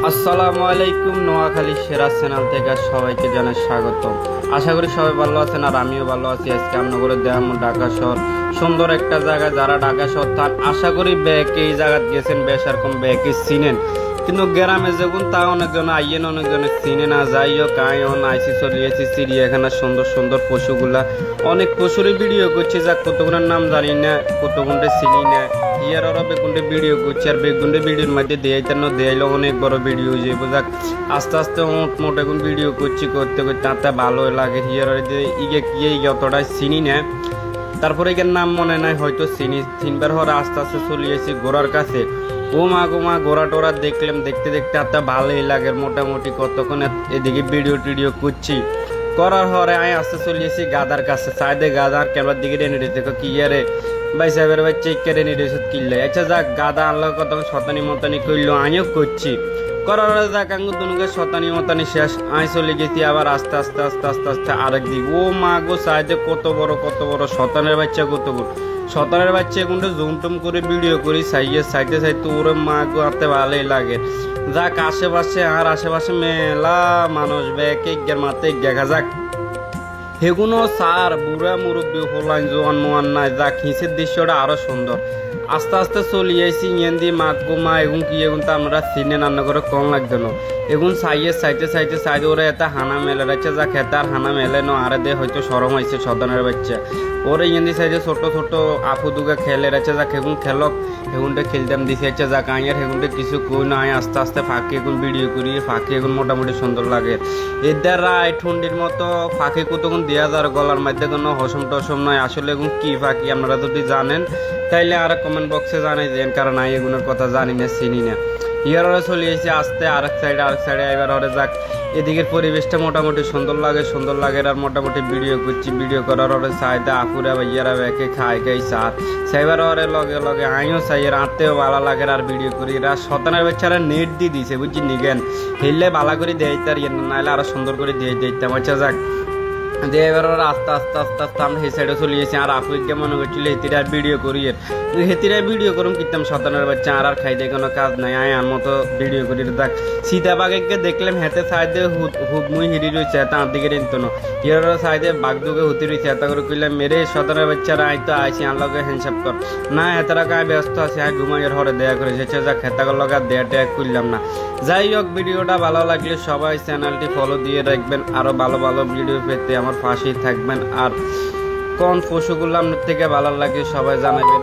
আসসালামু আলাইকুম। নোয়াখালী সেরা চ্যানেল থেকে সবাইকে জানাই স্বাগত। আশা করি সবাই ভালো আছেন আর আমিও ভালো আছি। আজকে আপনাদের দেখাম ঢাকা শহর, সুন্দর একটা জায়গা। যারা ঢাকা শহর থান আশা করি ব্যাকে এই জায়গায় গেছেন, বেশ এরকম ব্যাকে চিনেন, কিন্তু গ্রামে যখন তা অনেকজন আইয়েন, অনেকজনে চিনে না। যাই হোক আইন আইসি চলিয়েছি চিড়িয়াখানা, সুন্দর সুন্দর পশুগুলা, অনেক পশুরই ভিডিও করছি, যা কতগুলোর নাম জানি না, কতগুণে চিনি না। ইয়ার ওরা বেগুনটে ভিডিও করছি, আর বেগুনটে ভিডিওর মধ্যে দেয়াইলো অনেক বড় ভিডিও হয়ে যাবো। যাক আস্তে আস্তে মোট এখন ভিডিও করছি, করতে করতে তাতে ভালো লাগে। হিয়ার যে ইগে কি অতটাই চিনি না, তারপরে এর নাম মনে নাই, হয়তো চিনি। তিনবার হরে আস্তে আস্তে চলিয়েছি ঘোড়ার কাছে। ও মা গো মা, ঘোড়া টোরা দেখলাম, দেখতে দেখতে এত ভালোই লাগে। মোটামুটি কতক্ষণ এদিকে ভিডিও টিডিও করছি, করার হরে আমি আস্তে চলিয়েছি গাদার কাছে। সাইডে গাদার ক্যামেরার দিকে টেনে দিতে কি আরে ভাই সাহেবের ভাই চেক করে নিয়ে রেসত কিনলে। আচ্ছা যাক, গাদা আনলো কত শতানি মতানি করলো, আমিও করছি। করার যাক আঙ্গুর দুনুকে শতানি মতানি শেষ, আমি চলে গেছি আবার আস্তে আস্তে আস্তে আস্তে আস্তে আরেক দিক। ও মা গো, সাইডে কত বড় শতানের বাচ্চা, কত বড় শতানের বাচ্চা। এগুলো জুমটুম করে ভিডিও করি, সাইতে সাইতে ওরে মা গো, হাতে ভালোই লাগে। যাক আশেপাশে মেলা মানুষ ব্যাকে মাতে দেখা যাক। সেগুলো সার বুড়া মুরব্বী হলাইন জোয়ান মোয়ান নাই, যা খিঁচের দৃশ্যটা আরো সুন্দর। আস্তে আস্তে চলিয়েছি ইয়েন দিয়ে মাগো মা, এগুন কি এগুন তো আমরা সিনে রান্না করে কম লাগতো না। এগুন সাইতে ওরা এত হানা মেলে রাখছে, যা খেতে আর হানা মেলে না। আরে দে হয়তো সরম হয়েছে সদনের বাচ্চা। ওরে ইয়েন দিয়ে সাইডে ছোট আপু দুগে খেলে রাখছে, যাক এগুন খেলক, সেগুনটা খেলতাম দিছে। আচ্ছা যাক আইয়ার সেগুনটা কিছু কই না, আস্তে আস্তে ফাঁকি এগুন ভিডিও করি, ফাঁকি এগুন মোটামুটি সুন্দর লাগে। এদের রায় ঠুন্ডির মতো ফাঁকি কতক্ষণ দেওয়া যার গলার মধ্যে কোনো হসম টসম নয়। আসলে এগুন কি ফাঁকি আপনারা যদি জানেন তাইলে আর কমেন্ট বক্সে জানাই দেন, কারণ আমি এগুলোর কথা জানি না, চিনি না। ইয়ার ওরা চলে এসেছি আসতে আরেক সাইডে এবার ওরা যাক। এদিকের পরিবেশটা মোটামুটি সুন্দর লাগে। আর মোটামুটি ভিডিও করছি, ভিডিও করার ওরে চাইতে আপুরা ভাইয়ারা ব্যাকে খাই সার সাইবার ওরে লগে আমিও চাই, এর আঁতেও ভালো লাগে। আর ভিডিও করি এরা শতানের বাচ্চারা নেট দিয়ে দিছে বুঝছি নিগেন, হেললে ভালো করে দেয় তার ইয়ে নাহলে আরো সুন্দর করে দিয়ে দিতাম। আচ্ছা যাক দিয়ে এবার ওরা আস্তে আমরা সেই সাইডে চলে গেছি। আর আপুকে মনে করছিল হেতিরা ভিডিও করি, হেতিরাই ভিডিও করুম কিতাম শতানের বাচ্চা। আর খাইতে কোনো কাজ নাই, আয় আর মতো ভিডিও করি। দেখ সীতাবাগকে দেখলাম হেতে সাইডে হুবমুই হিরি রয়েছে, তার দিকে রেন্ত না। ইয়ার সাইডে বাগদুকে হুতি রয়েছে, এত করে কইলাম মেরে শতানের বাচ্চারা আই তো আইসি আনলগে হ্যান্ডসাপ কর না। হেতারা গায়ে ব্যস্ত আছে, আয় ঘুমাইয়ের হরে দেয়া করেছে। যাক হেতাগর লগা দেয়া টেয়া করলাম না। যাই হোক ভিডিওটা ভালো লাগলে সবাই চ্যানেলটি ফলো দিয়ে রাখবেন, আরো ভালো ভিডিও পেতে আমার পাশেই থাকবেন। আর কোন পশুগুলো আপনার থেকে ভালো লাগে সবাই জানাবেন।